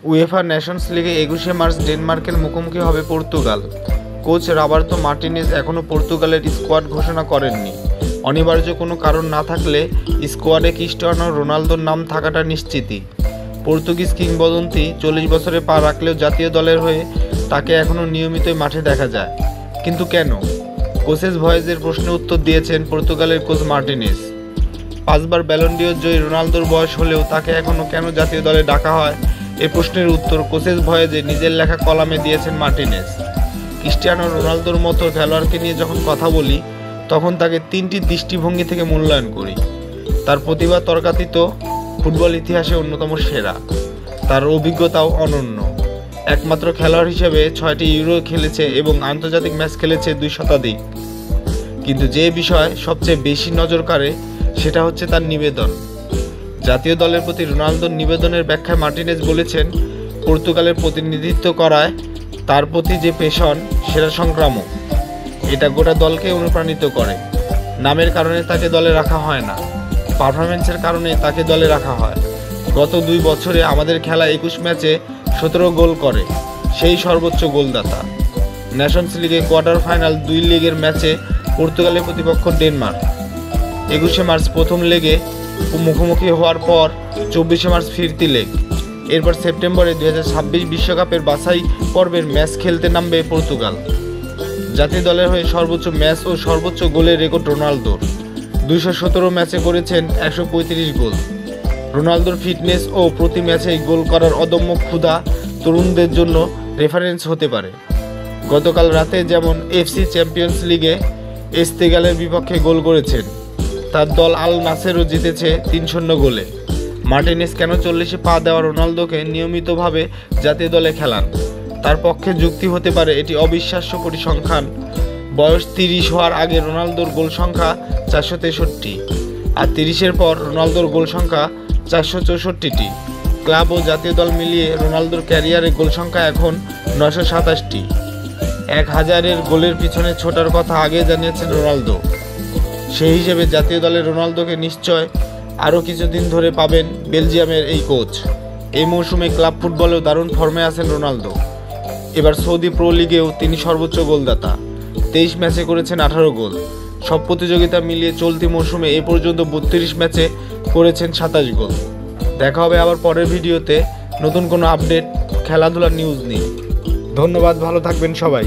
UEFA Nations লিগে 21শে March ডেনমার্কের মুখোমুখি হবে পর্তুগাল। কোচ রবার্তো মার্টিনেজ এখনও পর্তুগালের স্কোয়াড ঘোষণা করেননি। অনিবার্য কোনো কারণ না থাকলে স্কোয়াডে ক্রিস্টিয়ানো রোনালদোর নাম থাকাটা নিশ্চিতই। পর্তুগিজ কিংবদন্তি 40 বছরে পা রাখলেও জাতীয় দলের হয়ে তাকে এখনও নিয়মিতই মাঠে দেখা যায়। কিন্তু কেন? কোচেস ভয়েসের প্রশ্নের উত্তর দিয়েছেন পর্তুগালের কোচ মার্টিনেজ। 5 বার ব্যালন ডিওর জয়ী রোনালদোর বয়স হলেও তাকে এখনও কেন জাতীয় দলে ডাকা হয়, এ প্রশ্নের উত্তর কোচেস ভয়েসে নিজের লেখা কলামে দিয়েছেন মার্টিনেজ। ক্রিস্টিয়ানো রোনালদোর মতো খেলোয়াড়কে নিয়ে যখন কথা বলি তখন তাকে 3টি দৃষ্টিভঙ্গি থেকে মূল্যায়ন করি। তার প্রতিভা তর্কাতীত, ফুটবল ইতিহাসে অন্যতম সেরা, তার অভিজ্ঞতাও অনন্য। একমাত্র খেলোয়াড় হিসেবে 6টি ইউরো খেলেছে এবং আন্তর্জাতিক ম্যাচ খেলেছে 2 শতাধিক। কিন্তু যে বিষয় সবচেয়ে বেশি নজর কাড়ে সেটা হচ্ছে তার নিবেদন। জাতীয় দলের প্রতি রোনালদোর নিবেদনের ব্যাখ্যায় মার্টিনেজ বলেছেন, পর্তুগালের প্রতিনিধিত্ব করায় তার প্রতি যে পেশন সেটা সংক্রামক। এটা গোটা দলকে অনুপ্রাণিত করে। নামের কারণে তাকে দলে রাখা হয় না, পারফরমেন্সের কারণে তাকে দলে রাখা হয়। গত 2 বছরে আমাদের খেলা 21 ম্যাচে 17 গোল করে, সেই সর্বোচ্চ গোলদাতা। নেশনস লিগে কোয়ার্টার ফাইনাল 2 লিগের ম্যাচে পর্তুগালের প্রতিপক্ষ ডেনমার্ক। 21শে মার্চ প্রথম লেগে মুখোমুখি হওয়ার পর 24শে মার্চ ফিরতি লেগ। এরপর সেপ্টেম্বরে 2026 বিশ্বকাপের বাছাই পর্বের ম্যাচ খেলতে নামবে পর্তুগাল। জাতীয় দলের হয়ে সর্বোচ্চ ম্যাচ ও সর্বোচ্চ গোলের রেকর্ড রোনালদোর। 217 ম্যাচে করেছেন 135 গোল। রোনালদোর ফিটনেস ও প্রতি ম্যাচেই গোল করার অদম্য ক্ষুধা তরুণদের জন্য রেফারেন্স হতে পারে। গতকাল রাতে যেমন এফসি চ্যাম্পিয়ন্স লিগে এস্তেগালের বিপক্ষে গোল করেছেন, তার দল আল নাসেরও জিতেছে 3-0 গোলে। মার্টিনেজ কেন 40-এ পা দেওয়া রোনালদোকে নিয়মিতভাবে জাতীয় দলে খেলান? তার পক্ষে যুক্তি হতে পারে এটি অবিশ্বাস্য পরিসংখ্যান। বয়স 30 হওয়ার আগে রোনালদোর গোল সংখ্যা 463, আর 30-এর পর রোনালদোর গোল সংখ্যা 464টি। ক্লাব ও জাতীয় দল মিলিয়ে রোনালদোর ক্যারিয়ারে গোল সংখ্যা এখন 927টি। 1000-এর গোলের পিছনে ছোটার কথা আগে জানিয়েছেন রোনালদো। সেই হিসেবে জাতীয় দলে রোনালদোকে নিশ্চয় আরও কিছুদিন ধরে পাবেন বেলজিয়ামের এই কোচ। এই মৌসুমে ক্লাব ফুটবলেও দারুণ ফর্মে আছেন রোনালদো। এবার সৌদি প্রো লিগেও তিনি সর্বোচ্চ গোলদাতা। 23 ম্যাচে করেছেন 18 গোল। সব প্রতিযোগিতা মিলিয়ে চলতি মৌসুমে এ পর্যন্ত 32 ম্যাচে করেছেন 27 গোল। দেখা হবে আবার পরের ভিডিওতে নতুন কোনো আপডেট খেলাধুলার নিউজ নিয়ে। ধন্যবাদ, ভালো থাকবেন সবাই।